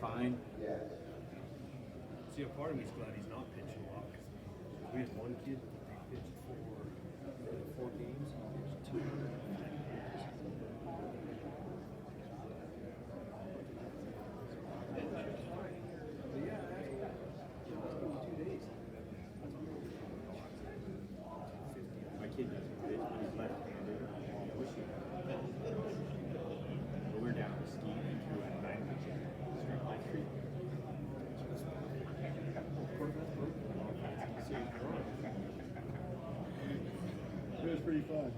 Fine. Yeah. See, a part of me's glad he's not pitching a lot. We had one kid that pitched for 4 games. He pitched 2. But yeah, that's 2 days. My kid doesn't pitch, but he's left-handed. I wish he would. But we're down to ski and threw at 9 straight line street. It was pretty fun.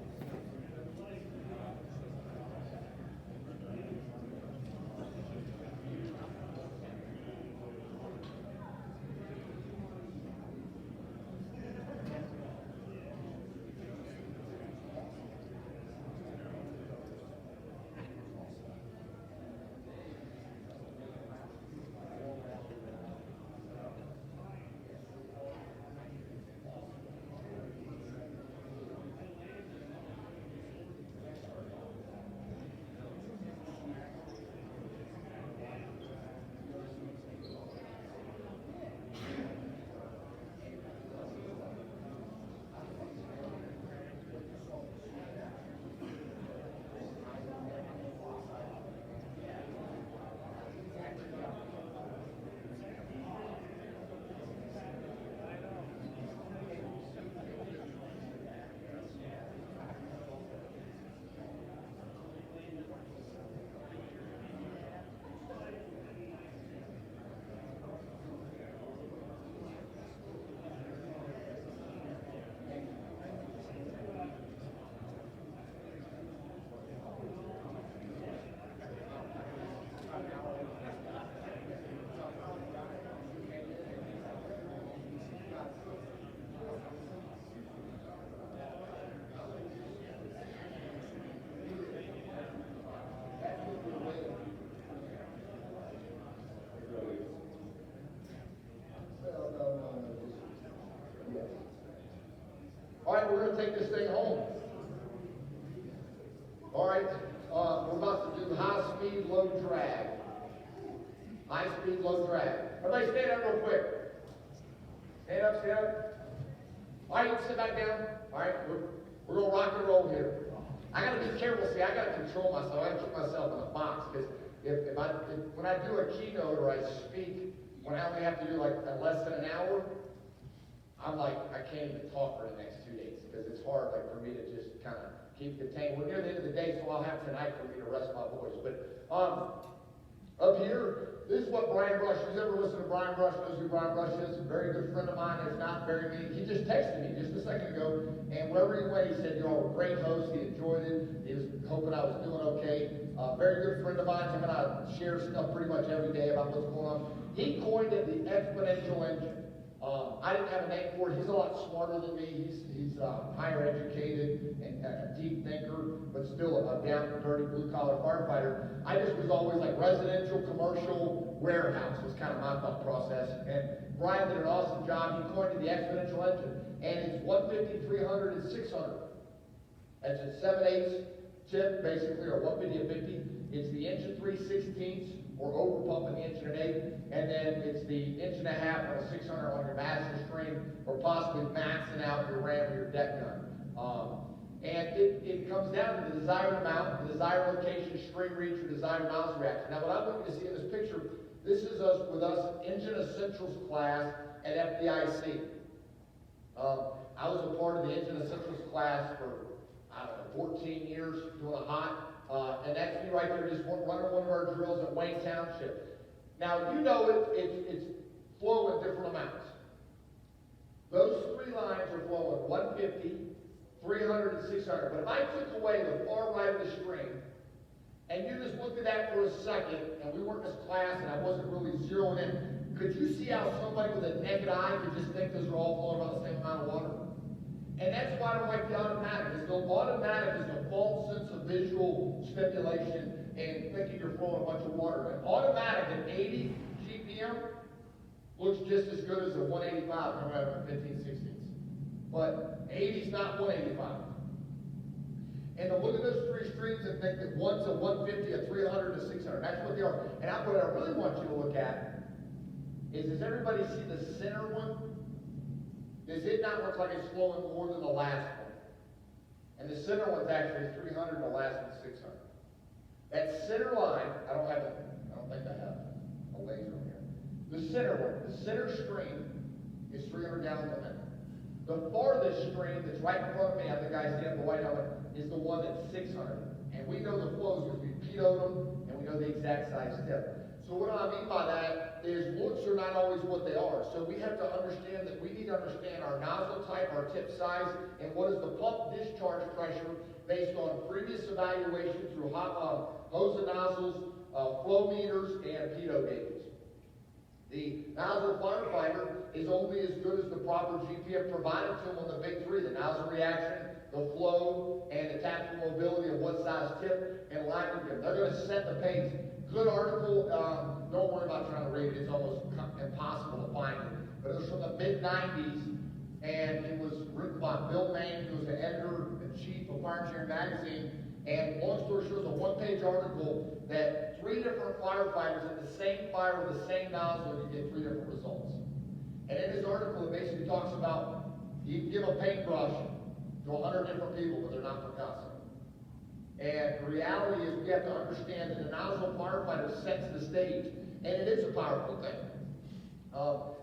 All right, we're going to take this thing home. All right, we're about to do high-speed, low drag. High-speed, low drag. Everybody stand up real quick. Stand up, stand up. All right, sit back down. All right, we're going to rock and roll here. I got to be careful. See, I got to control myself. I got to keep myself in a box because when I do a keynote or I speak, when I only have to do like less than an hour, I'm like, I can't even talk for the next 2 days because it's hard like for me to just kind of keep contained. We're near the end of the day, so I'll have tonight for me to rest my voice. But up here, this is what Brian Brush, who's ever listened to Brian Brush knows who Brian Brush is, a very good friend of mine. There's not very many. He just texted me just a second ago, and wherever he went, he said, "You're all a great host." He enjoyed it. He was hoping I was doing okay. Very good friend of mine. Him and I share stuff pretty much every day about what's going on. He coined it the exponential engine. I didn't have a name for it. He's a lot smarter than me. He's higher educated and a deep thinker, but still a down and dirty blue collar firefighter. I just was always like residential, commercial, warehouse was kind of my thought process. And Brian did an awesome job. He coined it the exponential engine, and it's 150, 300, and 600. That's a 7/8 tip, basically, or 150 and 50. It's the inch and 3/16 or over pumping the inch and an eighth, and then it's the inch and a half on a 600 on your master stream, or possibly maxing out your ram or your deck gun. And it comes down to the desired amount, the desired location, string reach, or desired miles reaction. Now, what I want you to see in this picture, this is us with us Engine Essentials class at FDIC. I was a part of the Engine Essentials class for, 14 years doing a hot. And that's me right there, just running one of our drills at Wayne Township. Now, you know it's flowing different amounts. Those three lines are flowing 150, 300, and 600. But if I took away the far right of the string, and you just looked at that for a second, and we weren't in this class, and I wasn't really zeroing in, could you see how somebody with a naked eye could just think those are all flowing about the same amount of water? And that's why I don't like the automatic. Because the automatic is a false sense of visual stimulation and thinking you're flowing a bunch of water. An automatic at 80 GPM looks just as good as a 185 coming out of a 15/16. But 80 is not 185. And to look at those three streams and think that one's a 150, a 300, a 600. That's what they are. And what I really want you to look at is, does everybody see the center one? Does it not look like it's flowing more than the last one? And the center one's actually 300 and the last one's 600. That center line, I don't think I have a laser on here. The center one, the center stream is 300 gallons a minute. The farthest stream that's right in front of me, I think I see on the white helmet, is the one that's 600. And we know the flows because we PO'd them and we know the exact size tip. So what I mean by that is looks are not always what they are. So we have to understand that we need to understand our nozzle type, our tip size, and what is the pump discharge pressure based on previous evaluation through hose and nozzles, flow meters, and pitot gauges. The nozzle firefighter is only as good as the proper GPS provided to them on the big three: the nozzle reaction, the flow, and the tactical mobility of what size tip and line to give. They're going to set the pace. Good article. Don't worry about trying to read it. It's almost impossible to find it. But it was from the mid-90s, and it was written by Bill Main, who was the editor-in-chief of Fire Engineering Magazine. And long story short, it's a one-page article that 3 different firefighters in the same fire with the same nozzle, and you get 3 different results. And in his article, it basically talks about you can give a paintbrush to 100 different people, but they're not percussive. And the reality is we have to understand that the nozzle firefighter sets the stage, and it is a powerful thing.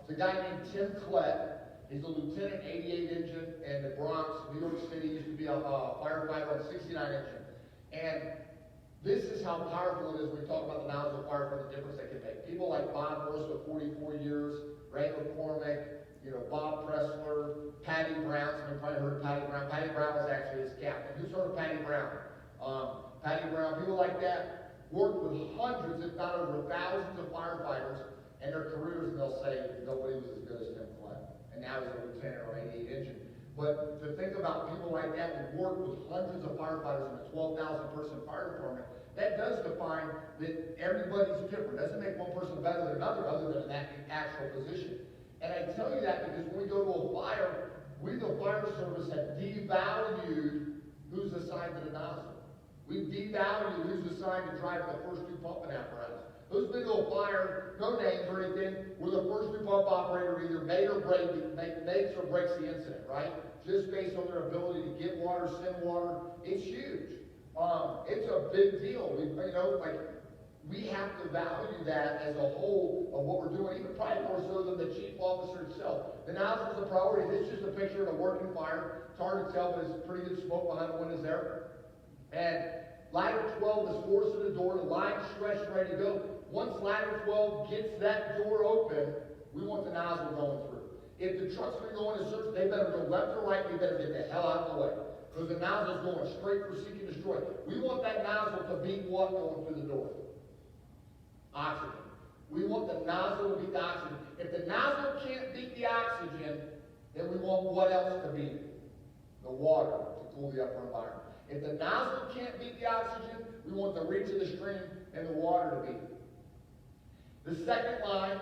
It's a guy named Tim Klett. He's a lieutenant 88 engine in the Bronx, New York City. Used to be a firefighter on 69 engine. And this is how powerful it is when we talk about the nozzle firefighter, the difference they can make. People like Bob Morris with 44 years, Ray McCormick, Bob Pressler, Patty Brown. Somebody probably heard of Patty Brown. Patty Brown was actually his captain. Who's heard of Patty Brown? Patty Brown, people like that, worked with hundreds, if not over thousands of firefighters and their careers, and they'll say nobody was as good as Tim Klett. And now he's a lieutenant or 88 engine. But to think about people like that who work with hundreds of firefighters in a 12,000 person fire department, that does define that everybody's different. It doesn't make one person better than another other than that actual position. And I tell you that because when we go to a fire, we, the fire service, have devalued who's assigned to the nozzle. We've devalued who's assigned to drive the first 2 pumping apparatus. Those been to a fire, no names or anything, where the first 2 pump operator either makes or breaks the incident, right? Just based on their ability to get water, send water. It's huge. It's a big deal. We have to value that as a whole of what we're doing, even probably more so than the chief officer himself. The nozzle is a priority. This is just a picture of a working fire. It's hard to tell, but it's pretty good smoke behind the windows there. And ladder 12 is forced to the door, the line stretched, ready to go. Once ladder 12 gets that door open, we want the nozzle going through. If the truck's going to go in a search, they better go left or right, they better get the hell out of the way. Because the nozzle's going straight for seek and destroy. We want that nozzle to beat what going through the door? Oxygen. We want the nozzle to beat the oxygen. If the nozzle can't beat the oxygen, then we want what else to beat it? The water to cool the upper environment. If the nozzle can't beat the oxygen, we want the reach of the stream and the water to beat it. The second line,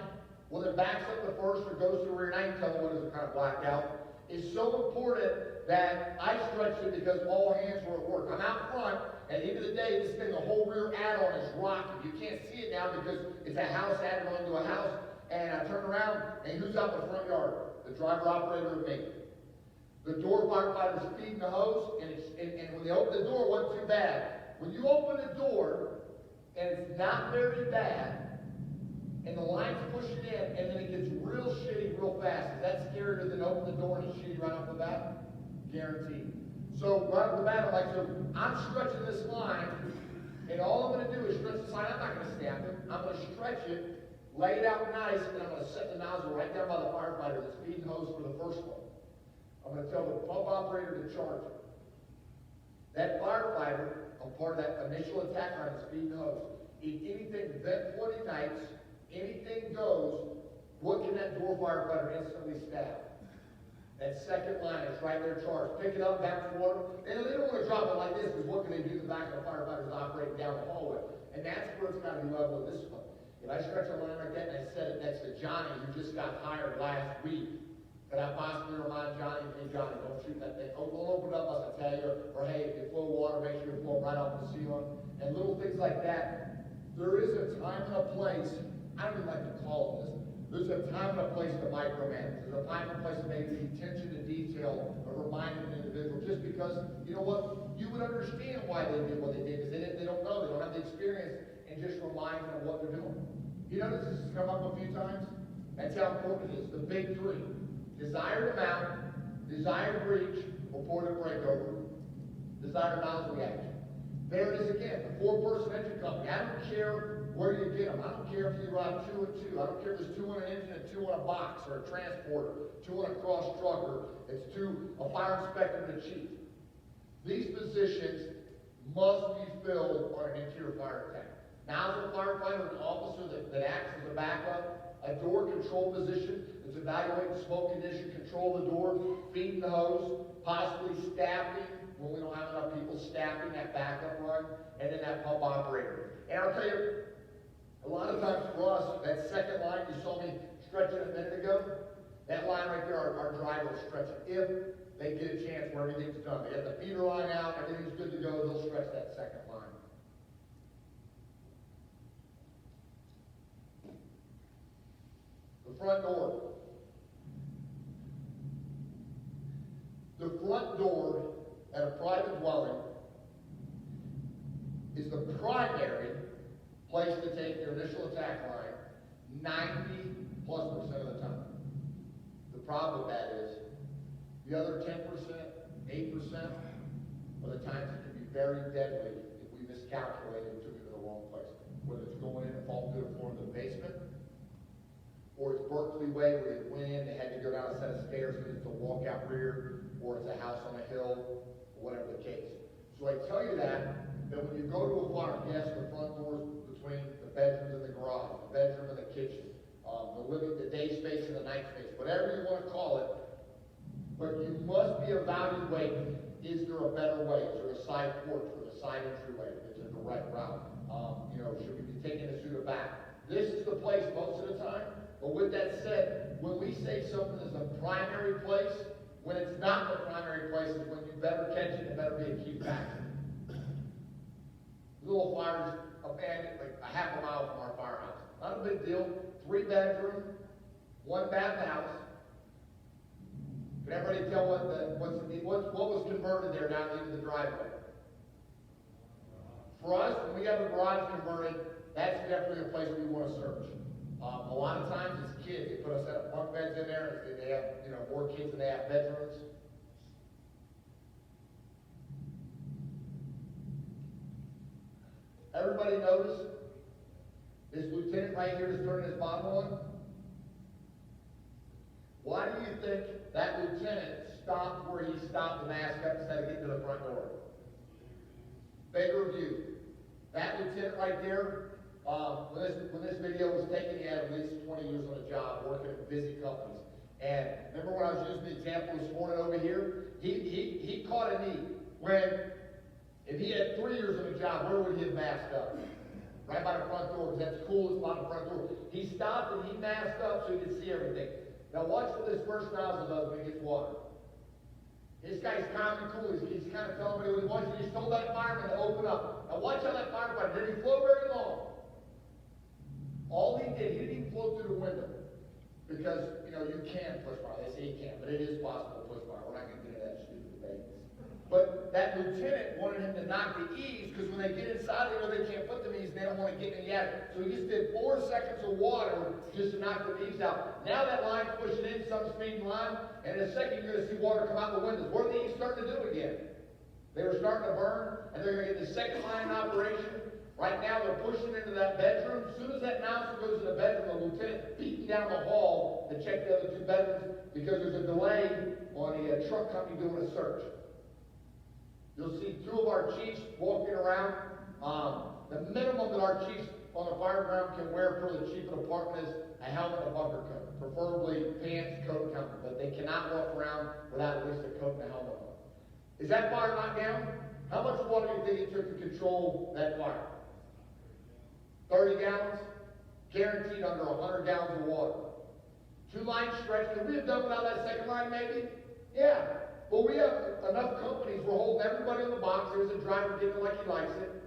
whether it backs up the first or goes through rear, and I can tell the windows are kind of blacked out, is so important that I stretched it because all hands were at work. I'm out front, and at the end of the day, this thing, the whole rear add-on is rocking. You can't see it now because it's a house added onto a house, and I turn around, and who's out in the front yard? The driver operator and me. The door firefighter's feeding the hose, and when they open the door, it wasn't too bad. When you open the door, and it's not very bad, and the line's pushing in, and then it gets real shitty real fast. Is that scarier than open the door and it's shitty right off the bat? Guaranteed. So right off the bat, I'm stretching this line, and all I'm going to do is stretch this line. I'm not going to stamp it. I'm going to stretch it, lay it out nice, and I'm going to set the nozzle right down by the firefighter that's feeding hose for the first one. I'm going to tell the pump operator to charge it. That firefighter, a part of that initial attack line is feeding hose. If anything, vent 20 nights, anything goes, what can that door firefighter instantly stab? That second line is right there charged. Pick it up, back to water. And they don't want to drop it like this because what can they do? The back of the firefighters operating down the hallway. And that's where it's got to be level with this one. If I stretch a line like that and I set it next to Johnny, who just got hired last week, could I possibly remind Johnny, hey Johnny, don't shoot that thing. Oh, don't open it up, I'll tell you. Or hey, if you flow water, make and little things like that. There is a time and a place, I don't even like to call it this, there's a time and a place to micromanage. There's a time and a place to maybe the attention to detail of reminding an individual, just because, you know what, you would understand why they did what they did, because they don't know, they don't have the experience, and just remind them of what they're doing. You notice this has come up a few times? That's how important it is. The big three. Desired amount, desired reach, reported breakover, desired nozzle reaction. There it is again, the 4-person engine company. I don't care where you get them. I don't care if you run 2 and 2. I don't care if there's 2 on an engine and 2 on a box or a transporter, 2 on a cross truck, or it's 2, a fire inspector and a chief. These positions must be filled on an interior fire tank. Nozzle firefighter, an officer that acts as a backup, a door control position that's evaluating smoke condition, control the door, feeding the hose, possibly staffing when we don't have enough people, staffing that backup run, and then that pump operator. And I'll tell you, a lot of times for us, that second line you saw me stretching a minute ago, that line right there, our driver will stretch it if they get a chance where everything's done. They have the feeder line out, everything's good to go, they'll stretch that second line. The front door. The front door at a private dwelling is the primary place to take your initial attack line 90+% of the time. The problem with that is the other 10%, 8% of the times it can be very deadly if we miscalculate and took it to the wrong place. Whether it's going in and falling through the floor in the basement, or it's Berkeley Way where they went in, they had to go down a set of stairs because it's a walkout rear, or it's a house on a hill, or whatever the case. So I tell you that when you go to a fire, yes, the front doors between the bedrooms and the garage, the bedroom and the kitchen, the day space and the night space, whatever you want to call it, but you must be evaluating, is there a better way? Is there a side porch or a side entryway? Is it a direct route? Should we be taking the shooter back? This is the place most of the time. But with that said, when we say something is a primary place, when it's not the primary place is when you better catch it and better be a key factor. Little fires abandoned like a half a mile from our firehouse. Not a big deal. 3-bedroom, 1-bath house. Can everybody tell what was converted there down into the driveway? For us, when we have a garage converted, that's definitely a place we want to search. A lot of times it's kids. They put a set of bunk beds in there. They have more kids than they have bedrooms. Everybody notice this lieutenant right here is turning his bottom on? Why do you think that lieutenant stopped where he stopped to mask up instead of getting to the front door? Bigger view. That lieutenant right there, when this video was taken, he had at least 20 years on the job working at busy companies. And remember when I was using the example this morning over here? He caught a need when, if he had 3 years on the job, where would he have masked up? Right by the front door, because that's the coolest spot in the front door. He stopped and he masked up so he could see everything. Now watch what this first nozzle does when he gets water. This guy's calm and cool. He's kind of telling me what he wants. He just told that fireman to open up. Now watch how that firefighter didn't flow very long. All he did, he didn't even float through the window. Because, you can push fire. They say you can't, but it is possible to push fire. We're not going to get into that stupid debate. But that lieutenant wanted him to knock the eaves, because when they get inside, they can't put the eaves, and they don't want to get in the attic. So he just did 4 seconds of water just to knock the eaves out. Now that line's pushing in, some speed line, and in a second you're going to see water come out the windows. What are the eaves starting to do again? They were starting to burn, and they're going to get the second line in operation. Right now they're pushing into that bedroom. As soon as that nozzle goes in the bedroom, the lieutenant beating down the hall to check the other 2 bedrooms, because there's a delay on the truck company doing a search. You'll see 2 of our chiefs walking around. The minimum that our chiefs on the fire ground can wear for the chief of the department is a helmet and a bunker coat, preferably pants, coat, and helmet. But they cannot walk around without at least a coat and a helmet on. Is that fire not down? How much water do you think it took to control that fire? 30 gallons? Guaranteed under 100 gallons of water. 2 lines stretched. Could we have done without that second line maybe? Yeah. But we have enough companies, we're holding everybody in the box. There's a driver getting it like he likes it.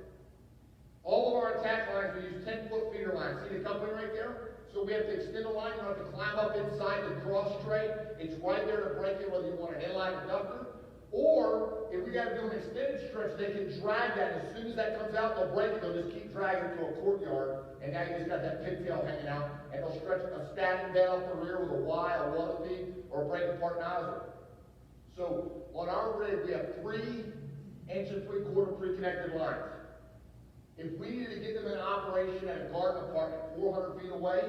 All of our attack lines, we use 10-foot feeder lines. See the coupling right there? So we have to extend the line. You don't have to climb up inside the cross tray. It's right there to break it, whether you want an inline conductor. Or, if we got to do an extended stretch, they can drag that. As soon as that comes out, they'll break it. They'll just keep dragging to a courtyard. And now you just got that pigtail hanging out. And they'll stretch a standing bed up the rear with a Y, a water feed, or a break apart nozzle. So, on our rig, we have 3-inch and 3/4 pre-connected lines. If we needed to get them in operation at a garden apartment 400 feet away,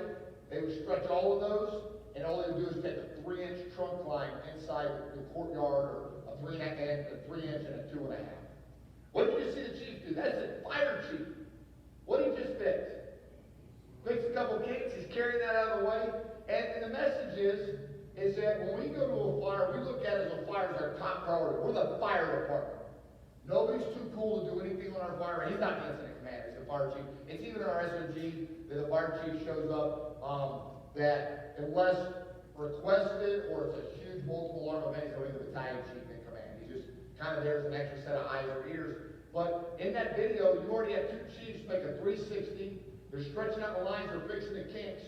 they would stretch all of those, and all they would do is take a 3-inch trunk line inside the courtyard, or a 3-inch and a 2.5. What did you see the chief do? That's the fire chief. What did he just fix? Fix a couple gates, he's carrying that out of the way, and the message is that when we go to a fire, we look at it as a fire as our top priority. We're the fire department. Nobody's too cool to do anything on our fire. He's not the incident commander, he's the fire chief. It's even in our SOG that the fire chief shows up that unless requested or it's a huge multiple alarm event, he's always the battalion chief in command. He's just kind of there as an extra set of eyes or ears. But in that video, you already have 2 chiefs make a 360. They're stretching out the lines, they're fixing the kinks.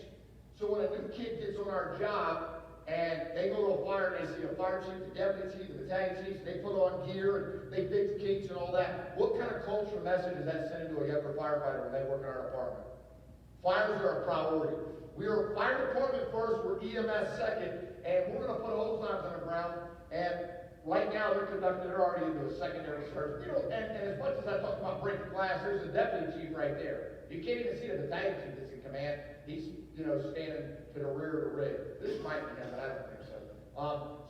So when a new kid gets on our job, and they go to a fire and they see a fire chief, the deputy chief, the battalion chief, they put on gear and they fix kinks and all that. What kind of cultural message is that sending to a younger firefighter when they work in our department? Fires are a priority. We are fire department first, we're EMS second, and we're going to put hose lines on the ground. And right now they're already into a secondary search. And as much as I talk about breaking glass, there's a deputy chief right there. You can't even see the battalion chief that's in command. He's standing to the rear of the rig. This might be him, but I don't think so.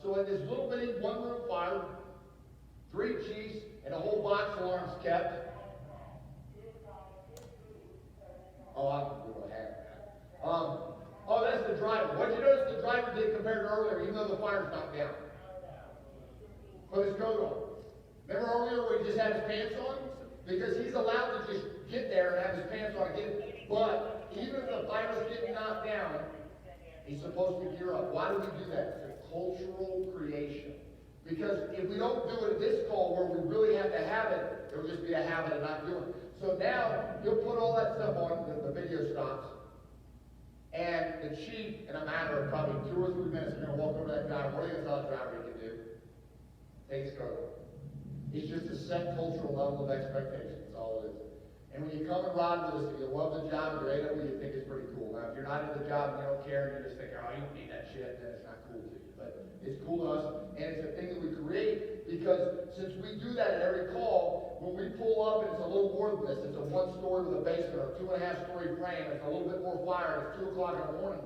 So in this little bitty one-room fire, 3 chiefs and a whole box of alarms kept. Oh, I can do what I have. Oh, that's the driver. What did you notice the driver did compared to earlier, even though the fire's not down? Put his coat on. Remember earlier where he just had his pants on? Because he's allowed to just get there and have his pants on again. But even if the fire's getting knocked down, he's supposed to gear up. Why do we do that? It's a cultural creation. Because if we don't do it at this call where we really have to have it, it'll just be a habit of not doing it. So now, you'll put all that stuff on, the video stops, and the chief, in a matter of probably 2 or 3 minutes, is going to walk over to that driver. What are you going to tell the driver he can do? Take his coat off. It's just a set cultural level of expectation. That's all it is. And when you come and ride with us, if you love the job, you're AW, you think it's pretty cool. Now, if you're not in the job and you don't care, and you just think, oh, you don't need that shit, then it's not cool to you. But it's cool to us, and it's a thing that we create, because since we do that at every call, when we pull up and it's a little more than this, it's a 1-story with a basement, or a 2.5-story frame, it's a little bit more fire, it's 2 o'clock in the morning,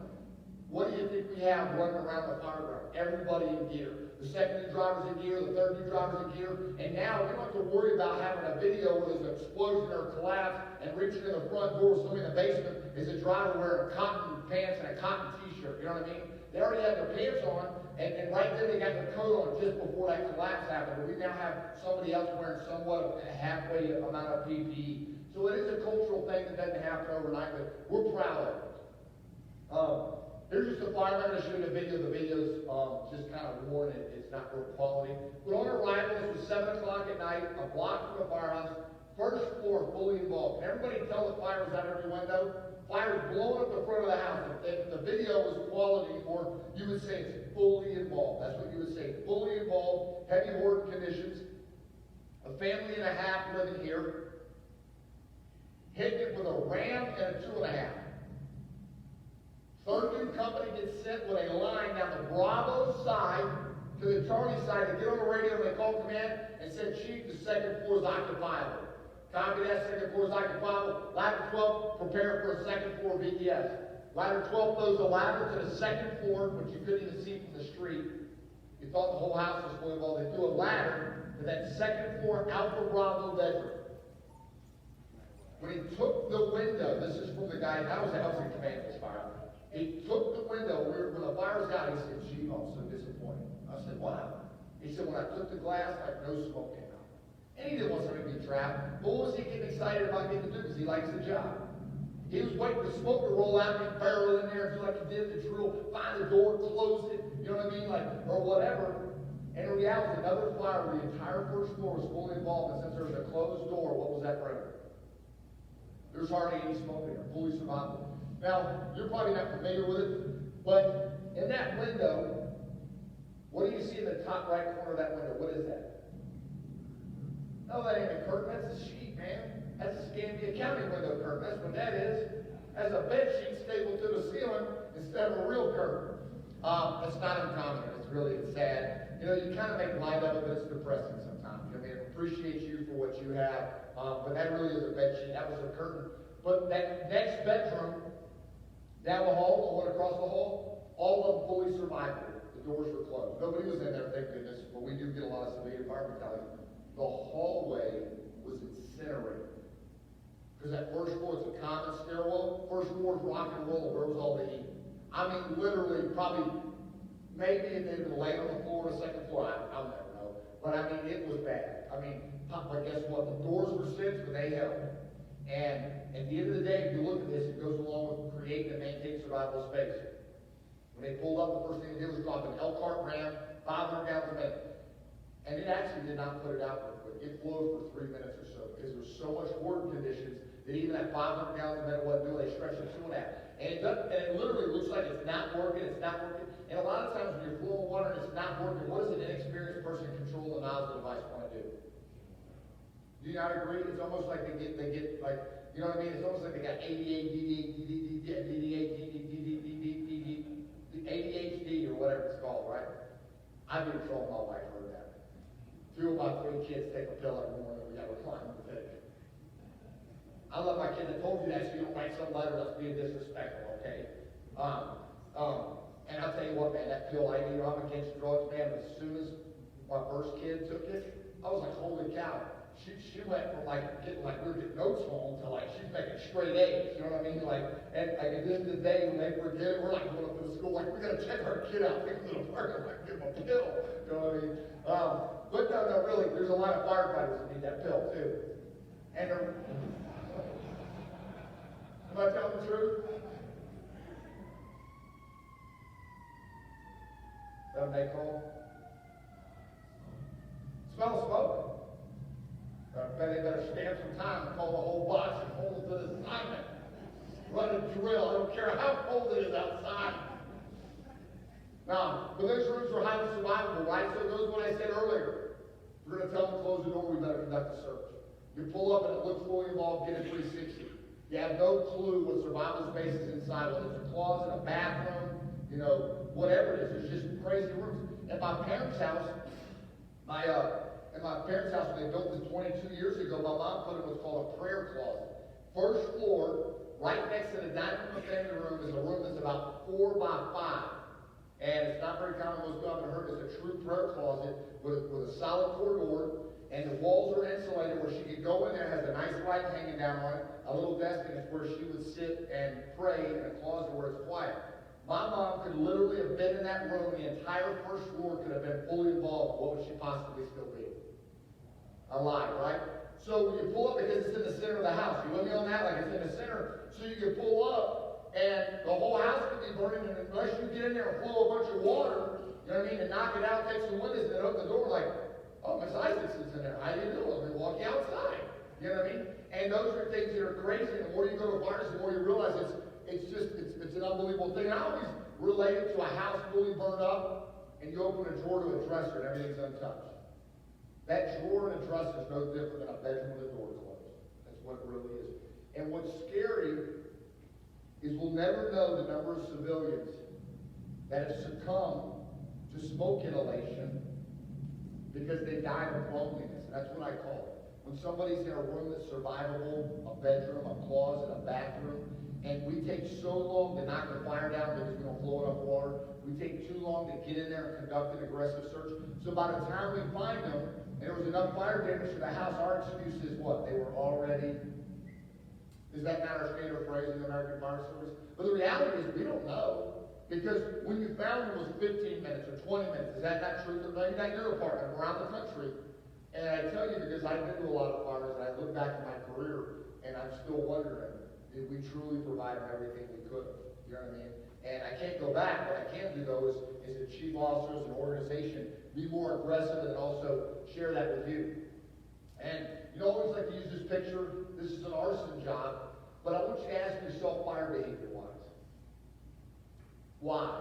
what do you think we have running around the fire ground? Everybody in gear. The second new driver's in gear, the third new driver's in gear, and now we don't have to worry about having a video where there's an explosion or a collapse and reaching in the front door, somebody in the basement is a driver wearing cotton pants and a cotton t-shirt, you know what I mean? They already had their pants on, and right there they got their coat on just before that collapse happened, but we now have somebody else wearing somewhat of a halfway amount of PPE. So it is a cultural thing that doesn't happen overnight, but we're proud of it. Here's just a fire. I'm going to show you the video. The video's just kind of worn. It's not real quality. But on arrival, this was 7 o'clock at night, a block from the firehouse, first floor, fully involved. Can everybody tell the fire was out every window? Fire was blowing up the front of the house. If the video was quality anymore, you would say it's fully involved. That's what you would say. Fully involved, heavy hoarding conditions, a family and a half living here, hitting it with a Ram and a 2.5. Third new company gets sent with a line down the Bravo side to the Charlie side to get on the radio, and they call command and said, Chief, the second floor is occupiable. Copy that, second floor is occupiable. Ladder 12, prepare for a second floor VTS. Ladder 12 throws a ladder to the second floor, which you couldn't even see from the street. You thought the whole house was fully involved. They threw a ladder to that second floor Alpha Bravo bedroom. When he took the window, this is from the guy, I was in command of this fire. He took the window where the fire's out. He said, Chief, I'm so disappointed. I said, what? He said, when I took the glass, like no smoke came out. And he didn't want somebody to be trapped. But what was he getting excited about getting to do? Because he likes the job. He was waiting for smoke to roll out and he'd barrel in there and do like he did the drill, find the door, close it, you know what I mean? Or whatever. And in reality, another fire where the entire first floor was fully involved, and since there was a closed door, what was that for him? There's hardly any smoke in there, fully survivable. Now, you're probably not familiar with it, but in that window, what do you see in the top right corner of that window? What is that? No, that ain't a curtain, that's a sheet, man. That's a Scandinavian accounting window curtain. That's what that is. That's a bed sheet stapled to the ceiling instead of a real curtain. It's not uncommon. It's sad. You know, you kind of make light of it, but it's depressing sometimes. I mean, I appreciate you for what you have, but that really is a bed sheet. That was a curtain. But that next bedroom, down the hall, the one across the hall, all of them fully survived it. The doors were closed. Nobody was in there, thank goodness, but we do get a lot of civilian fire battalions. The hallway was incinerated. Because that first floor, it's a common stairwell. First floor is rock and roll. Where was all the heat? I mean, literally, probably, maybe if they'd been laying on the floor on the second floor, I'll never know. But I mean, it was bad. I mean, but guess what? The doors were cinched, but they held. And at the end of the day, if you look at this, it goes along with creating and maintaining survival space. When they pulled up, the first thing they did was drop an Elkhart ram, 500 gallons a minute. And it actually did not put it out very quick. It flowed for 3 minutes or so because there was so much work conditions that even that 500 gallons a minute wasn't doing. They stretched it 2.5. And it literally looks like it's not working. And a lot of times when you're flowing water and it's not working, what does an inexperienced person controlling the nozzle device want to do? Do you not agree? It's almost like they get like, you know what I mean? It's almost like they got ADHD or whatever it's called, right? I've been told my wife heard that. 2 of my 3 kids take a pill every morning. We got to climb the take. I love my kids. I told you that so you don't write some letter that's being disrespectful, okay? And I'll tell you what, man, that pill, I'm against drugs, man. As soon as my first kid took it, I was like, holy cow. She went from getting we were getting notes home to she's making straight A's, you know what I mean? And at the end of the day, when they forget it, we're going up to the school, we got to check our kid out, take him to the park, give him a pill, you know what I mean? But no, really, there's a lot of firefighters that need that pill too. And am I telling the truth? That make home? Smell of smoke. They better stand some time and call the whole box and hold it to the assignment. Run a drill. I don't care how cold it is outside. Now, but those rooms were highly survivable, right? So it goes what I said earlier. We're going to tell them to close the door. We better conduct a search. You pull up and it looks fully involved, get a 360. You have no clue what survival space is inside, whether it's a closet, a bathroom, whatever it is. There's just crazy rooms. At my parents' house, when they built this 22 years ago, my mom put in what's called a prayer closet. First floor, right next to the dining room and family room, is a room that's about 4 by 5. And it's not very common, most people haven't heard. It's a true prayer closet with a solid core door, and the walls are insulated where she could go in there, has a nice light hanging down on it, a little desk, and it's where she would sit and pray in a closet where it's quiet. My mom could literally have been in that room, and the entire first floor could have been fully involved. What would she possibly still be? Alive, right? So when you pull up, because it's in the center of the house, you with me on that? Like it's in the center. So you can pull up, and the whole house could be burning, and unless you get in there and flow a bunch of water, you know what I mean, and knock it out, take some windows, and open the door like, oh, Miss Isakson's in there. How you doing? Let me walk you outside. You know what I mean? And those are things that are crazy. And the more you go to fires, the more you realize it's an unbelievable thing. And I always relate it to a house fully burned up, and you open a drawer to a dresser, and everything's untouched. That drawer and a dresser is no different than a bedroom with a door closed. That's what it really is. And what's scary is we'll never know the number of civilians that have succumbed to smoke inhalation because they died of loneliness. That's what I call it. When somebody's in a room that's survivable, a bedroom, a closet, a bathroom, and we take so long to knock the fire down because we don't flow enough water, we take too long to get in there and conduct an aggressive search. So by the time we find them, and there was enough fire damage to the house, our excuse is what? They were already... Is that not our standard phrase in the American Fire Service? But the reality is we don't know. Because when you found them was 15 minutes or 20 minutes. Is that not true? Maybe not your department, around the country. And I tell you because I've been to a lot of fires, and I look back at my career, and I'm still wondering, did we truly provide them everything we could? You know what I mean? And I can't go back. What I can do, though, is the chief officers and organization be more aggressive and also share that with you. And you always like to use this picture. This is an arson job. But I want you to ask yourself fire behavior-wise. Why?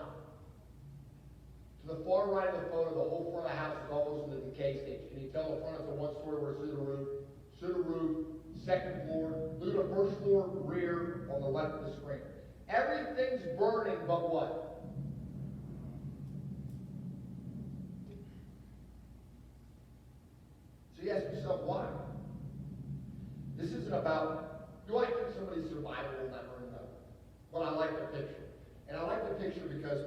To the far right of the photo, the whole front of the house is almost in the decay stage. Can you tell the front is a one-story where it's to the roof, second floor, look at the first floor, rear, on the left of the screen. Everything's burning but what? So you ask yourself, why? This isn't about, do I think somebody's survival will never know? Well, I like the picture. And I like the picture because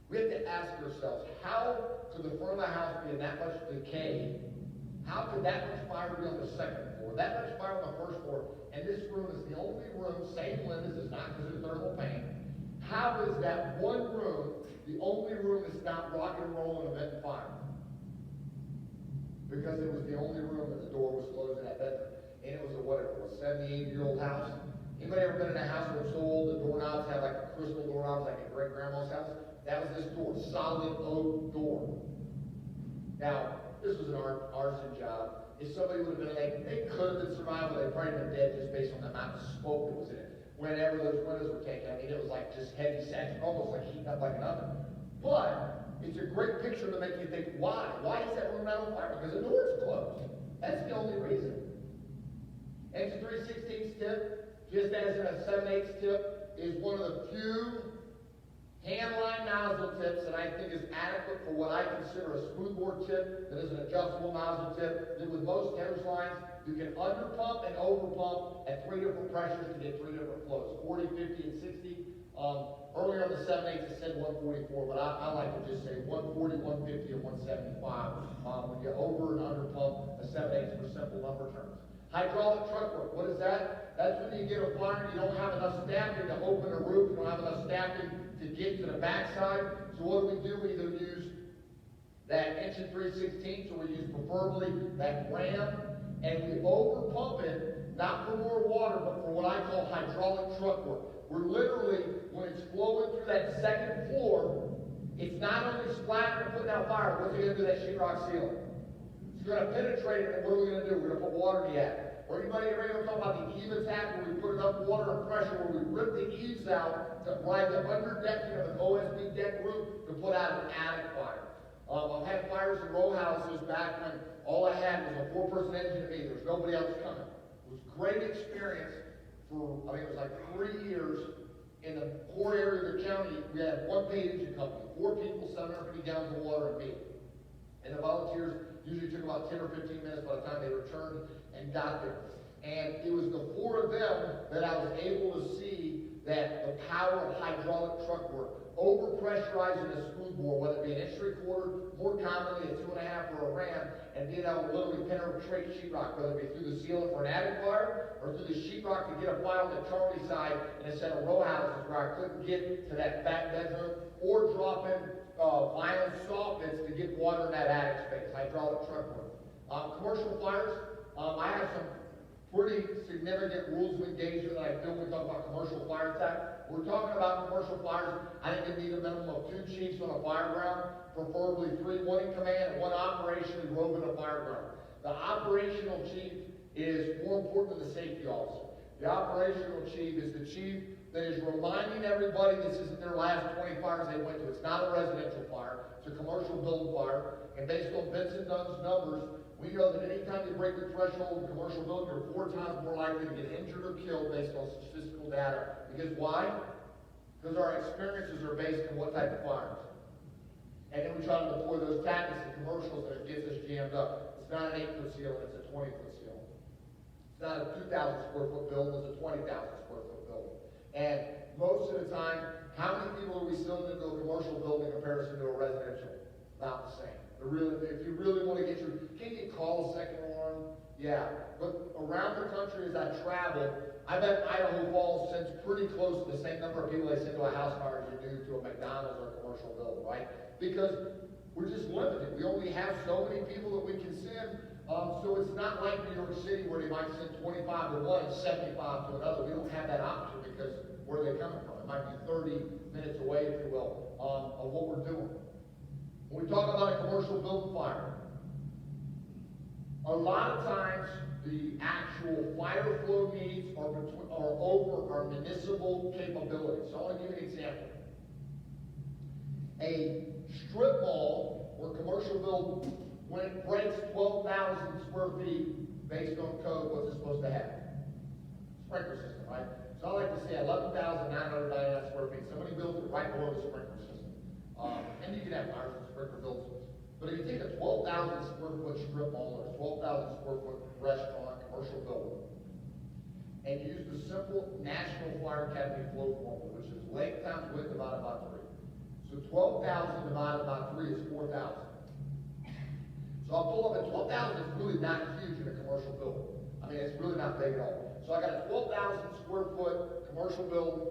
we have to ask ourselves, how could the front of the house be in that much decay? How could that much fire be on the second floor? That much fire on the first floor? And this room is the only room, same windows, it's not because of thermal paint. How is that one room the only room that's not rock and roll and event fire? Because it was the only room that the door was closed in that bedroom. And it was a, whatever, a 78-year-old house. Anybody ever been in a house where it's so old, the doorknobs had like crystal doorknobs like at great-grandma's house? That was this door, solid oak door. Now, this was an arson job. If somebody would have been like, they could have been survived, but they probably been dead just based on the amount of smoke that was in it. Whenever those windows were taken, I mean, it was like just heavy saturation, almost like heating up like an oven. But it's a great picture to make you think, why? Why is that room not on fire? Because the door's closed. That's the only reason. Engine 3/16 tip, just as in a 7/8 tip, is one of the few hand-line nozzle tips that I think is adequate for what I consider a smoothbore tip that is an adjustable nozzle tip. That with most hose lines, you can underpump and overpump at 3 different pressures to get 3 different flows, 40, 50, and 60. Earlier on the 7/8 it said 144, but I like to just say 140, 150, or 175. When you over and under pump a 7/8 for simple number terms. Hydraulic truck work, what is that? That's when you get a fire and you don't have enough staffing to open a roof, you don't have enough staffing to get to the backside. So what do? We either use that engine 3/16, so we use preferably that ram, and we over pump it, not for more water, but for what I call hydraulic truck work. We're literally, when it's flowing through that second floor, it's not only splattering and putting out fire, what's it going to do to that sheetrock ceiling? It's going to penetrate it, and what are we going to do? We're going to put water in the attic. Or anybody ever talk about the eave attack where we put enough water and pressure where we rip the eaves out to provide the underdecking of an OSB deck roof to put out an attic fire. I've had fires in row houses back when all I had was a 4-person engine to me. There was nobody else coming. It was a great experience for, I think it was like 3 years in the poor area of the county. We had one paid engine company, 4 people, 750 gallons of water and me. And the volunteers usually took about 10 or 15 minutes by the time they returned and got there. And it was the 4 of them that I was able to see that the power of hydraulic truck work, over-pressurizing a smoothbore, whether it be an 1 3/4, more commonly a 2.5 for a ram, and being able to literally penetrate sheetrock, whether it be through the ceiling for an attic fire, or through the sheetrock to get a fire on the Charlie side in a set of row houses where I couldn't get to that back bedroom, or dropping vinyl soffits to get water in that attic space, hydraulic truck work. Commercial fires, I have some pretty significant rules of engagement that I feel when we talk about commercial fire attack. We're talking about commercial fires. I think you need a minimum of 2 chiefs on a fire ground, preferably 3, 1 in command and 1 operationally roving a fire ground. The operational chief is more important than the safety officer. The operational chief is the chief that is reminding everybody this isn't their last 20 fires they went to. It's not a residential fire. It's a commercial building fire. And based on Vincent Dunn's numbers, we know that anytime you break the threshold in a commercial building, you're 4 times more likely to get injured or killed based on statistical data. Because why? Because our experiences are based on what type of fires. And then we try to deploy those tactics in commercials and it gets us jammed up. It's not an 8-foot ceiling, it's a 20-foot ceiling. It's not a 2,000 square foot building, it's a 20,000 square foot building. And most of the time, how many people are we sending into a commercial building in comparison to a residential? About the same. If you really want to get can you call a second alarm? Yeah. But around the country as I travel, I bet Idaho Falls sends pretty close to the same number of people they send to a house fire as you do to a McDonald's or a commercial building, right? Because we're just limited. We only have so many people that we can send. So it's not like New York City where they might send 25 to one and 75 to another. We don't have that option because where are they coming from? It might be 30 minutes away, if you will, of what we're doing. When we talk about a commercial building fire, A lot of times, the actual fire flow needs are over our municipal capabilities. So I want to give you an example. A strip mall or commercial building, when it breaks 12,000 square feet based on code, what's it supposed to have? Sprinkler system, right? So I like to say 11,999 square feet. Somebody built it right below the sprinkler system. And you can have fires and sprinkler buildings. But if you take a 12,000 square foot strip mall or a 12,000 square foot restaurant, commercial building, and use the simple National Fire Academy flow formula, which is length times width divided by 3. So 12,000 divided by 3 is 4,000. So I'll pull up at 12,000 is really not huge in a commercial building. I mean, it's really not big at all. So I got a 12,000 square foot commercial building,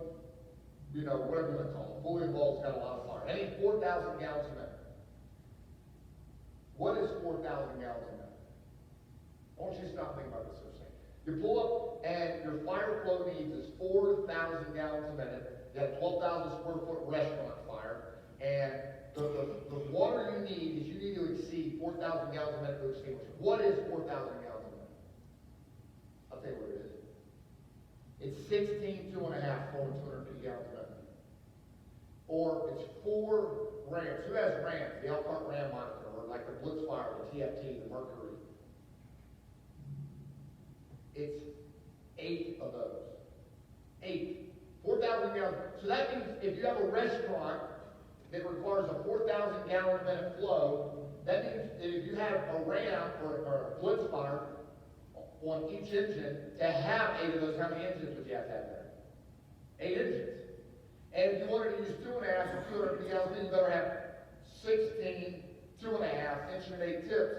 you know, whatever you want to call it, fully involved, it's got a lot of fire. I need 4,000 gallons a minute. What is 4,000 gallons a minute? I want you to stop thinking about this for a second. You pull up and your fire flow needs is 4,000 gallons a minute. You have a 12,000 square foot restaurant fire, and the water you need is you need to exceed 4,000 gallons a minute to extinguish it. What is 4,000 gallons a minute? I'll tell you what it is. It's 16, 2.5 flowing 250 gallons a minute. Or it's 4 rams. Who has rams? The Elkhart Ram Monitor, or like the Blitz Fire, the TFT, the Mercury. It's 8 of those. 8. 4,000 gallons. So that means if you have a restaurant that requires a 4,000 gallon a minute flow, that means that if you have a ram or a Blitz Fire on each engine, to have 8 of those, how many engines would you have to have there? 8 engines. And if you wanted to use 2.5 or 250 gallons, then you better have 16, 2.5 inch-and-8 tips.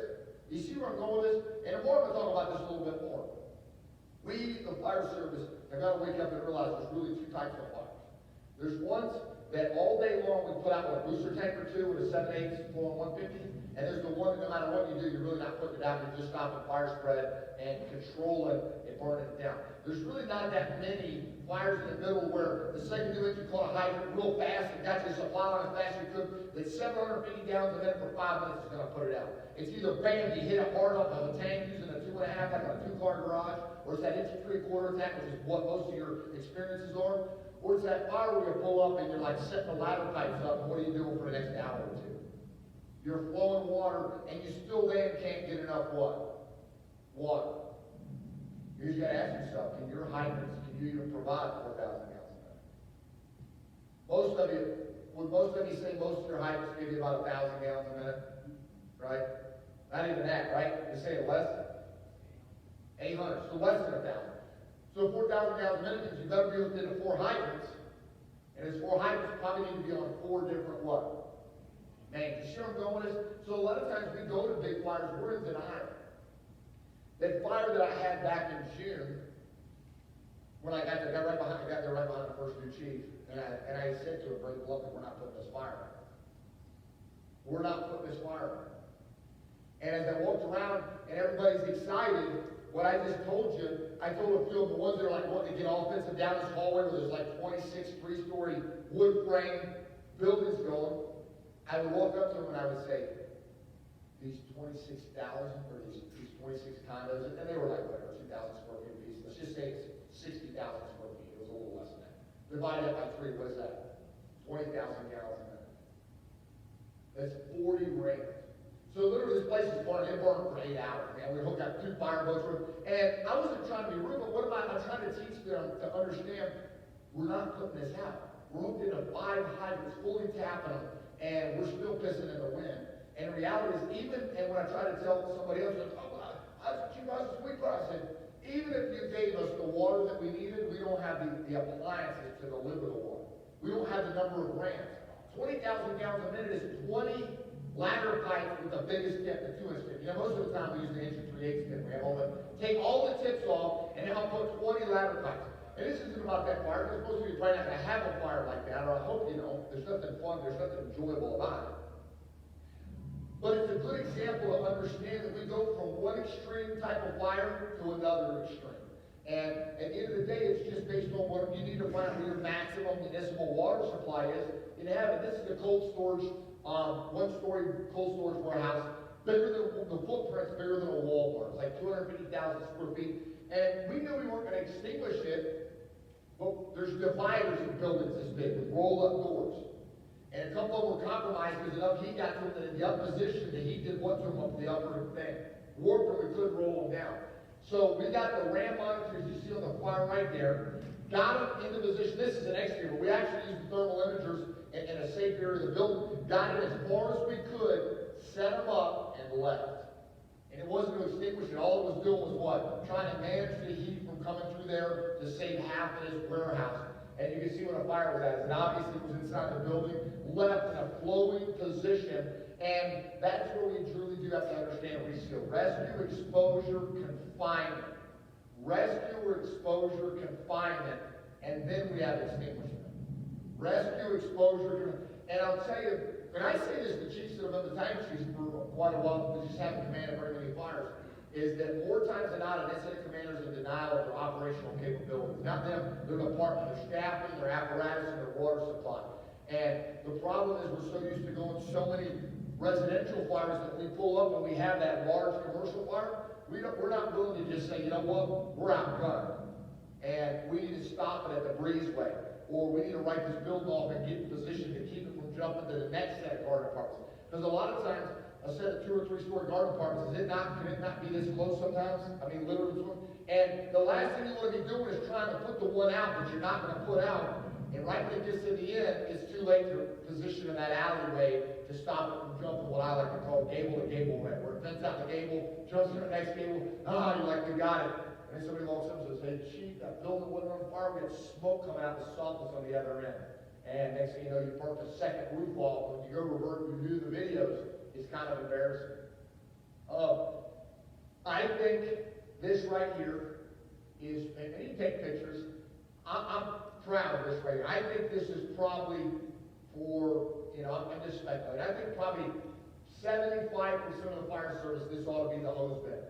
You see where I'm going with this? And more, I'm going to talk about this a little bit more. We, the fire service, have got to wake up and realize there's really 2 types of fires. There's ones that all day long we put out with a booster tank or 2 with a 7/8 flowing 150, and there's the one that no matter what you do, you're really not putting it out, you're just stopping fire spread and controlling and burning it down. There's really not that many fires in the middle where the second you do it, you call a hydrant real fast and got your supply on as fast as you could. That 750 gallons a minute for 5 minutes is going to put it out. It's either bam, you hit it hard off of a tank using a 2.5 like a 2-car garage, or it's that 1 3/4 tank, which is what most of your experiences are, or it's that fire where you pull up and you're like setting the ladder pipes up, and what are you doing for the next hour or 2? You're flowing water, and you still then can't get enough what? Water. You just got to ask yourself, can your hydrants, can you even provide 4,000 gallons a minute? Most of you, would most of you say most of your hydrants give you about 1,000 gallons a minute? Right? Not even that, right? You say less? 800, so less than 1,000. So 4,000 gallons a minute means you better be within the 4 hydrants, and those 4 hydrants probably need to be on 4 different what? Mains. You see where I'm going with this? So a lot of times we go to big fires, we're in denial. That fire that I had back in June, when I got there, I got there right behind the first new chief, and I said to him very bluntly, we're not putting this fire out. We're not putting this fire out. And as I walked around and everybody's excited, what I just told you, I told a few of the ones that are like wanting to get offensive down this hallway where there's like 26 3-story wood frame buildings going. I would walk up to them and I would say, these 26,000 or these 26 condos, and they were like whatever, 2,000 square feet apiece. Let's just say it's 60,000 square feet. It was a little less than that. Divide that by 3, what is that? 20,000 gallons a minute. That's 40 rings. So literally this place is burning. It burned for 8 hours, man. We hooked up 2 fire boats. And I wasn't trying to be rude, but what am I trying to teach them to understand? We're not putting this out. We're hooked into 5 hydrants, fully tapping them, and we're still pissing in the wind. And the reality is, and when I try to tell somebody else, oh, that's what you guys this week, but I said, even if you gave us the water that we needed, we don't have the appliances to deliver the water. We don't have the number of grams. 20,000 gallons a minute is 20 ladder pipes with the biggest tip, the 2-inch tip. You know, most of the time we use the 1 3/8 tip. We have take all the tips off, and then I'll put 20 ladder pipes. And this isn't about that fire, because most of you are probably not going to have a fire like that, or I hope you don't. There's nothing fun, there's nothing enjoyable about it. But it's a good example to understand that we go from one extreme type of fire to another extreme. And at the end of the day, it's just based on what you need to find where your maximum municipal water supply is. You have it. This is the cold storage, 1-story cold storage warehouse, bigger than the footprint's bigger than a Walmart. square feet. And we knew we weren't going to extinguish it, but there's dividers in buildings this big with roll-up doors. And a couple of them were compromised because enough heat got to them that in the up position, the heat did what to them up the upper thing. Warped them, we couldn't roll them down. So we got the RAM monitors you see on the far right there, got them into position. This is an exterior, but we actually used the thermal imagers in a safe area of the building, got it as far as we could, set them up, and left. And it wasn't to extinguish it. All it was doing was what? Trying to manage the heat from coming through there to save half of this warehouse. And you can see when the fire was at. And obviously it was inside the building, left in a flowing position. And that's where we truly do have to understand reseal. Rescue, exposure, confinement. Rescue or exposure, confinement. And then we have extinguishment. Rescue, exposure, and I'll tell you, and I say this to chiefs that have been the tank chiefs for quite a while, because just haven't commanded very many fires, is that more times than not, an incident commander is in denial of their operational capabilities. Not them, their department, their staffing, their apparatus, and their water supply. And the problem is we're so used to going to so many residential fires that we pull up when we have that large commercial fire, we're not willing to just say, you know what, we're outgunned. And we need to stop it at the breezeway. Or we need to write this building off and get in position to keep it from jumping to the next set of garden apartments. Because a lot of times, a set of 2 or 3 story garden apartments, can it not be this close sometimes? I mean, literally. And the last thing you want to be doing is trying to put the one out that you're not going to put out. And right when it gets to the end, it's too late to position in that alleyway to stop it from jumping what I like to call gable to gable rent, where it vents out the gable, jumps to the next gable, you're like, we got it. And then somebody walks up and says, hey, chief, that building wasn't on fire, we had smoke coming out of the soffits on the other end. And next thing you know, you parked the second roof off. When you go revert and review the videos, it's kind of embarrassing. I think this right here is, and you take pictures, I'm proud of this right here. I think this is probably for, I'm just speculating. I think probably 75% of the fire service, this ought to be the hose bed.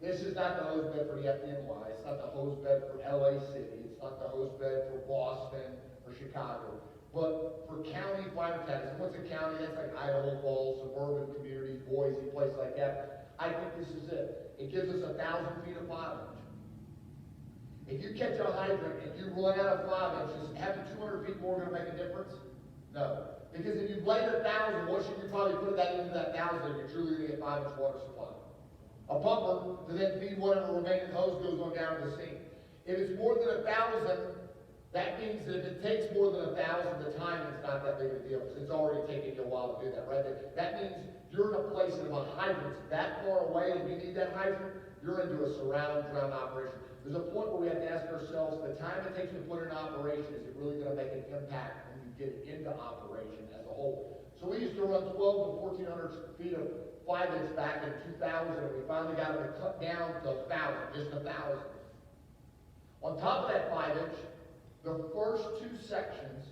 This is not the hose bed for the FDNY. It's not the hose bed for LA City. It's not the hose bed for Boston or Chicago. But for county fire tactics, and what's a county? That's like Idaho Falls, suburban communities, Boise, places like that. I think this is it. It gives us 1,000 feet of 5 inch. If you catch a hydrant and you run out of 5 inches, having 200 feet more going to make a difference? No. Because if you've laid 1,000, what should you probably put that into that 1,000 if you're truly going to get 5 inch water supply? A pumper to then feed whatever remaining hose goes on down to the sink. If it's more than 1,000, that means that if it takes more than 1,000, the timing's not that big of a deal, because it's already taking you a while to do that, right? That means you're in a place that if a hydrant's that far away and you need that hydrant, you're into a surround drown operation. There's a point where we have to ask ourselves, the time it takes to put it in operation, is it really going to make an impact when you get it into operation as a whole? So we used to run 12 to 1,400 feet of 5 inch back in 2000, and we finally got them to cut down to 1,000, just 1,000. On top of that 5 inch, the first 2 sections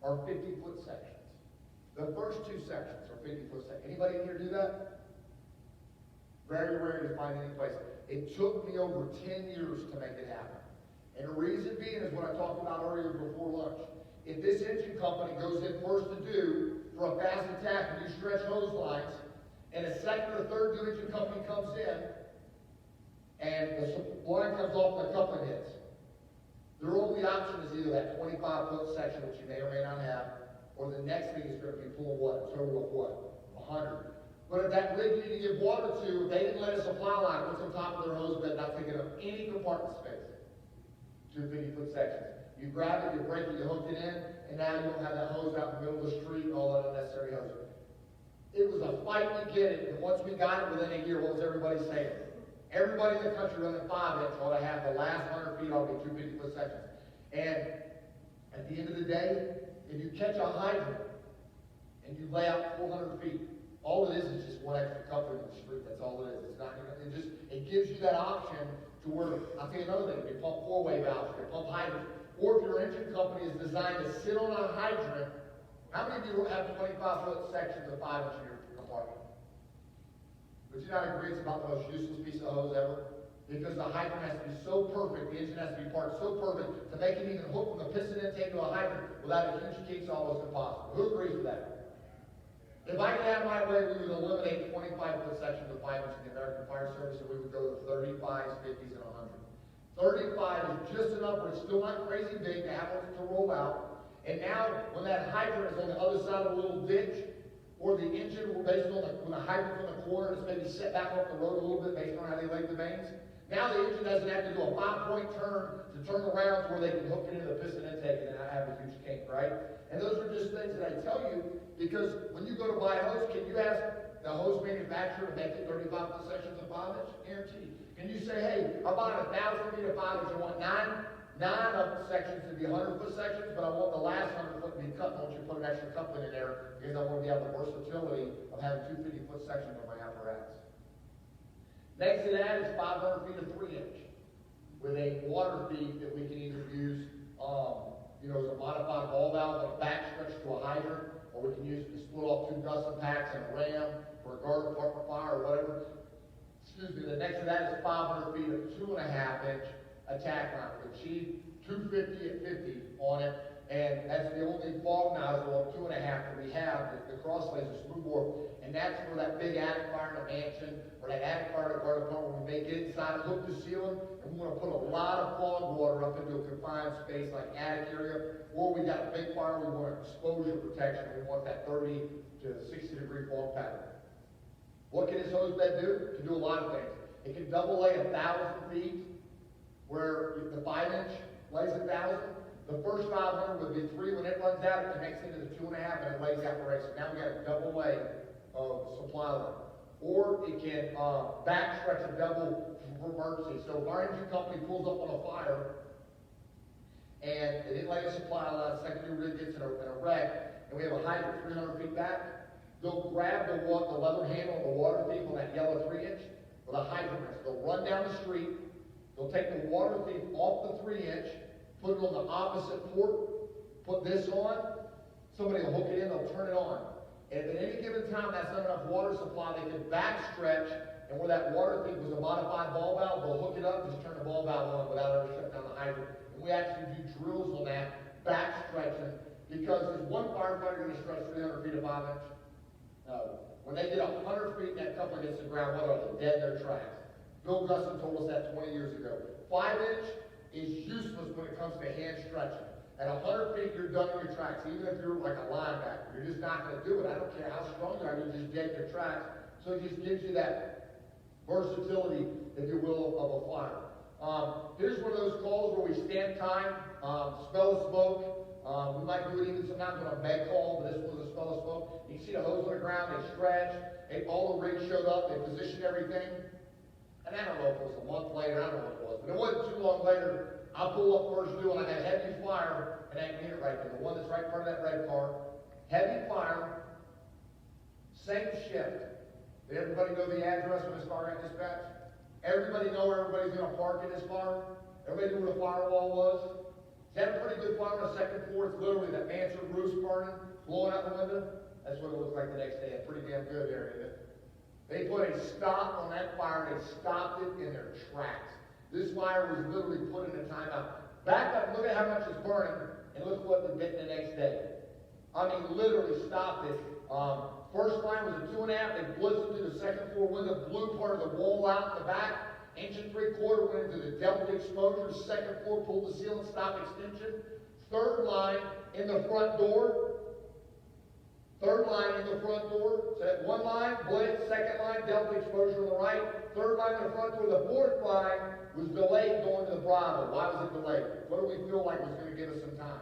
are 50-foot sections. The first 2 sections are 50-foot sections. Anybody in here do that? Very rare to find any place. It took me over 10 years to make it happen. And the reason being is what I talked about earlier before lunch. If this engine company goes in first to do for a fast attack and you stretch hose lines, and a second or third new engine company comes in, and the line comes off and the coupling hits, their only option is either that 25-foot section, which you may or may not have, or the next thing is going to be pulling what? A total of what? 100. But if that rig you need to give water to, they didn't let a supply line, what's on top of their hose bed, not taking up any compartment space. 2 50-foot sections. You grab it, you break it, you hook it in, and now you don't have that hose out in the middle of the street and all that unnecessary hose. It was a fight to get it, and once we got it within a year, what was everybody saying? Everybody in the country running 5 inch ought to have the last 100 feet ought to be 2 50-foot sections. And at the end of the day, if you catch a hydrant and you lay out 400 feet, all it is just one extra coupling in the street. That's all it is. It's not. It gives you that option to where, I'll tell you another thing. You can pump 4-way valves, you can pump hydrants, or if your engine company is designed to sit on a hydrant. How many of you have 25-foot sections of 5 inch in your compartment? Would you not agree it's about the most useless piece of hose ever? Because the hydrant has to be so perfect, the engine has to be parked so perfect, to make it even hook from the piston intake to a hydrant without a huge key is almost impossible. Who agrees with that? If I could have my way, we would eliminate 25-foot sections of 5-inch in the American Fire Service, and we would go to 35s, 50s, and 100. 35 is just enough, but it's still not crazy big to have it to roll out. And now, when that hydrant is on the other side of the little ditch, or the engine, based on when the hydrant's on the corner, it's maybe set back off the road a little bit based on how they laid the mains. Now the engine doesn't have to do a 5-point turn to turn around to where they can hook it into the piston intake and not have a huge kink, right? And those are just things that I tell you because when you go to buy a hose, can you ask the hose manufacturer to make it 35-foot sections of 5-inch? Guaranteed. Can you say, hey, I bought 1,000 feet of 5-inch, I want nine of the sections to be 100-foot sections, but I want the last 100-foot to be cut. I want you to put an extra coupling in there because I want to have the versatility of having 2 50-foot sections on my apparatus. Next to that is 500 feet of 3-inch with a water feed that we can either use, as a modified ball valve with a backstretch to a hydrant, or we can use it to split off 2 Gusset packs and a ram for a guard apartment fire or whatever. Excuse me, the next to that is 500 feet of 2.5-inch attack line. We achieve 250 at 50 on it, and that's the only fog nozzle of 2.5 that we have. The cross lays a smooth bore, and that's for that big attic fire in a mansion, or that attic fire in a guard apartment when we make it inside, hook the ceiling, and we want to put a lot of fog water up into a confined space like attic area, or we got a big fire, we want exposure protection, we want that 30 to 60 degree fog pattern. What can this hose bed do? It can do a lot of things. It can double lay 1,000 feet, where the 5-inch lays 1,000. The first 500 would be 3. When it runs out, it connects into the 2.5 and it lays out the race. So now we got a double lay of supply line. Or it can backstretch a double for emergency. So if our engine company pulls up on a fire and they didn't lay a supply line, secondary rig gets in a wreck, and we have a hydrant 300 feet back, they'll grab the leather handle of the water thief on that yellow 3-inch with a hydrant wrench. They'll run down the street, they'll take the water thief off the 3-inch, put it on the opposite port, put this on, somebody will hook it in, they'll turn it on. And if at any given time that's not enough water supply, they can backstretch, and where that water thief was a modified ball valve, they'll hook it up, just turn the ball valve on without ever shutting down the hydrant. And we actually do drills on that, backstretching, because is one firefighter going to stretch 300 feet of 5-inch? No. When they get 100 feet and that couple hits the ground, what are they? Dead in their tracks. Bill Gusson told us that 20 years ago. 5-inch is useless when it comes to hand stretching. At 100 feet, you're done in your tracks. Even if you're like a linebacker, you're just not going to do it. I don't care how strong you are, you're just dead in your tracks. So it just gives you that versatility, if you will, of a fire. Here's one of those calls where we stand time, smell of smoke. We might do it even sometimes on a med call, but this was a smell of smoke. You can see the hose on the ground, they stretch, all the rigs showed up, they positioned everything. And I don't know if it was a month later, I don't know what it was, but it wasn't too long later, I pull up first due and I had heavy fire, and I can hear it right there, the one that's right in front of that red car. Heavy fire, same shift. Did everybody know the address when this car got dispatched? Everybody know where everybody's going to park in this car? Everybody knew where the firewall was? Is that a pretty good fire on the second floor? It's literally that mansard roof burning, blowing out the window. That's what it looked like the next day. A pretty damn good there, isn't it? They put a stop on that fire. They stopped it in their tracks. This fire was literally put in a timeout. Back up, look at how much it's burning, and look what they did the next day. I mean, literally stopped it. First line was a 2.5. They blitzed through the second floor window, blew part of the wall out in the back. Engine 3/4 went into the delta exposure. Second floor pulled the seal and stopped extension. Third line in the front door. Third line in the front door. So that one line, blitz. Second line, delta exposure on the right. Third line in the front door. The fourth line was delayed going to the Bravo. Why was it delayed? What do we feel like was going to give us some time?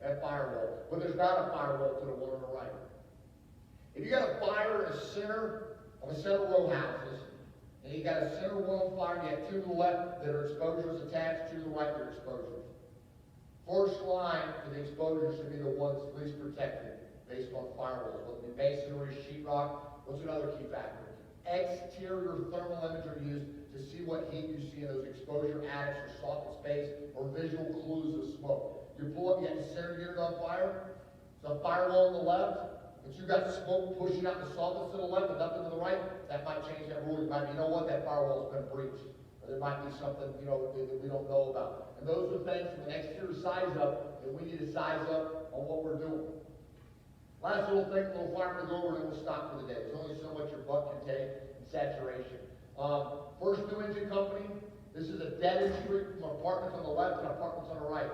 That firewall. But there's not a firewall to the one on the right. If you got a fire in the center of a set of row houses, and you got a center one on fire, and you have 2 to the left that are exposures attached, 2 to the right that are exposures. First line for the exposures should be the ones least protected based on firewalls. Whether it be masonry, sheetrock, what's another key factor? Exterior thermal imagery used to see what heat you see in those exposure attics or soffit space or visual clues of smoke. You pull up, you have the center unit on fire, so firewall on the left, but you got smoke pushing out the soffits to the left and nothing to the right, that might change that rule. You might be, you know what, that firewall's been breached. Or there might be something, that we don't know about. And those are things from an exterior size up that we need to size up on what we're doing. Last little thing, little fireman to go over, and then we'll stop for the day. There's only so much your butt can take in saturation. First new engine company. This is a dead end street from apartments on the left and apartments on the right.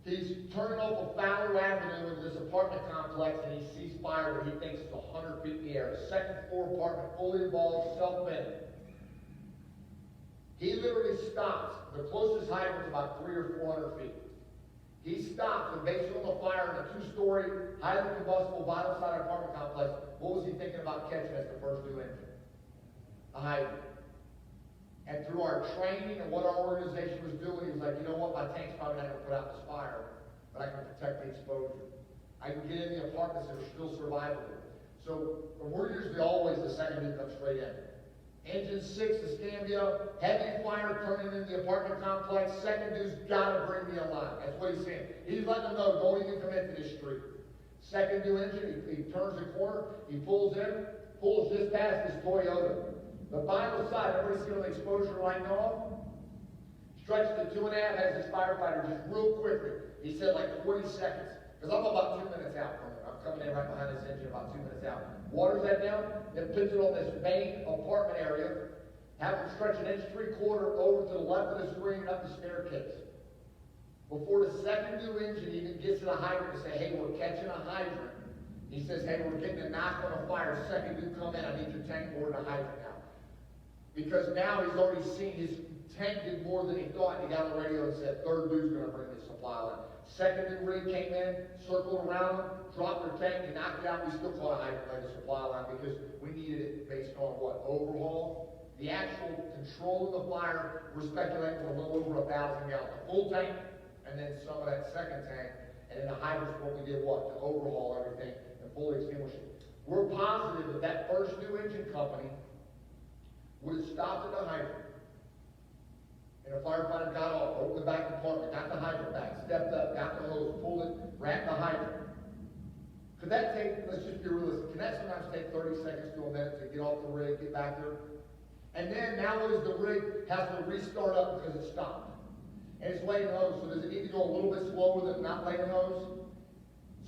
He's turning off of Fowler Avenue into this apartment complex, and he sees fire that he thinks is 100 feet in the air. Second floor apartment, fully involved, self-made. He literally stops. The closest hydrant is about 300 or 400 feet. He stops, and based on the fire in a two-story, highly combustible bottom-side apartment complex, what was he thinking about catching as the first new engine? A hydrant. And through our training and what our organization was doing, he was like, you know what, my tank's probably not going to put out this fire, but I can protect the exposure. I can get in the apartments that are still survivable. So we're usually always the second dude comes straight in. Engine 6 to Scambia, heavy fire turning into the apartment complex, second dude's gotta bring me alive. That's what he's saying. He's letting them know, don't even come into this street. Second new engine, he turns the corner, he pulls in, pulls just past his Toyota. The final side, everybody see on the exposure line off? Stretches to 2.5, has this firefighter just real quickly. He said like 40 seconds. Because I'm about 2 minutes out from it. I'm coming in right behind this engine, about 2 minutes out. Waters that down, then puts it on this main apartment area, have him stretch an inch 3/4 over to the left of the screen and up the staircase. Before the second new engine even gets to the hydrant to say, hey, we're catching a hydrant. He says, hey, we're getting a knock on a fire. Second dude come in, I need your tank more than a hydrant now. Because now he's already seen his tank did more than he thought, and he got on the radio and said, third dude's going to bring this supply line. Second new rig came in, circled around him, dropped their tank, and knocked it out. We still call it a hydrant like a supply line because we needed it based on what? Overhaul. The actual control of the fire, we're speculating for a little over 1,000 gallons. A full tank, and then some of that second tank, and then the hydrant's what we did what? To overhaul everything and fully extinguish it. We're positive that that first new engine company would have stopped at the hydrant. And a firefighter got off, opened the back compartment, got the hydrant back, stepped up, got the hose, pulled it, wrapped the hydrant. Could that take, let's just be realistic, can that sometimes take 30 seconds to a minute to get off the rig, get back there? And then now what is the rig has to restart up because it stopped. And it's laying hose, so does it need to go a little bit slower than not laying hose?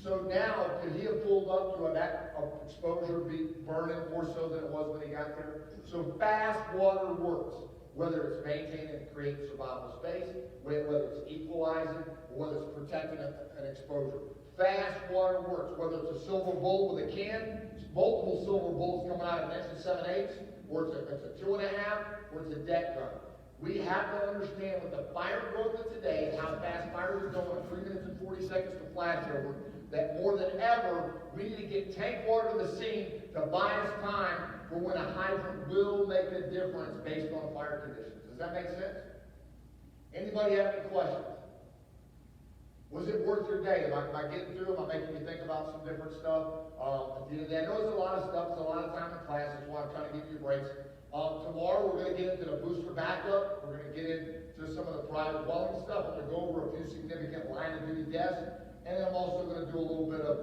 So now, could he have pulled up to that exposure be burning more so than it was when he got there? So fast water works. Whether it's maintaining and creating survivable space, whether it's equalizing, or whether it's protecting an exposure. Fast water works, whether it's a silver bullet with a can, it's multiple silver bullets coming out of an inch and 7/8, or it's a 2.5, or it's a deck gun. We have to understand with the fire growth of today, how fast fires are going, 3 minutes and 40 seconds to flash over, that more than ever, we need to get tank water to the scene to buy us time for when a hydrant will make a difference based on fire conditions. Does that make sense? Anybody have any questions? Was it worth your day? Am I getting through? Am I making you think about some different stuff? At the end of the day, I know it's a lot of stuff. It's a lot of time in class. That's why I'm trying to give you breaks. Tomorrow, we're going to get into the booster backup. We're going to get into some of the private dwelling stuff. I'm going to go over a few significant line of duty deaths. And then I'm also going to do a little bit of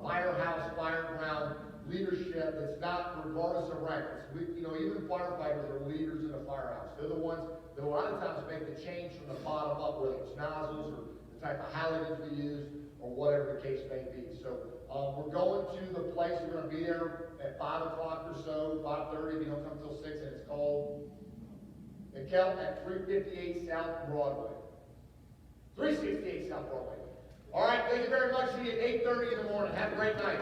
firehouse, fireground leadership. It's not regardless of rank. Even firefighters are leaders in the firehouse. They're the ones that a lot of times make the change from the bottom up, whether it's nozzles or the type of halogens we use or whatever the case may be. So we're going to the place. We're going to be there at 5 o'clock or so, 5:30. If you don't come till 6, and it's called the Kelp at 358 South Broadway. 368 South Broadway. All right, thank you very much. See you at 8:30 in the morning. Have a great night.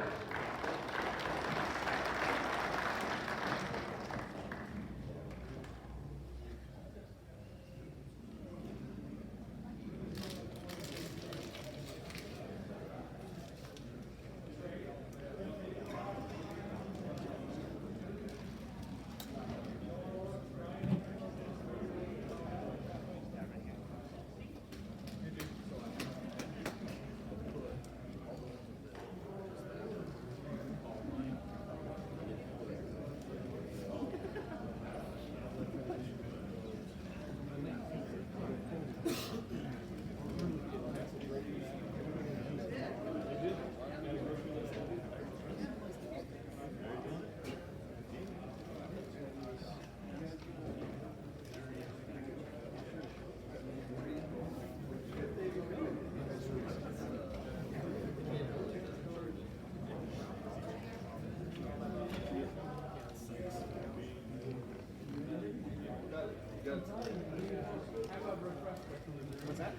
What's that?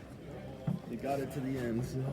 They got it to the end, so.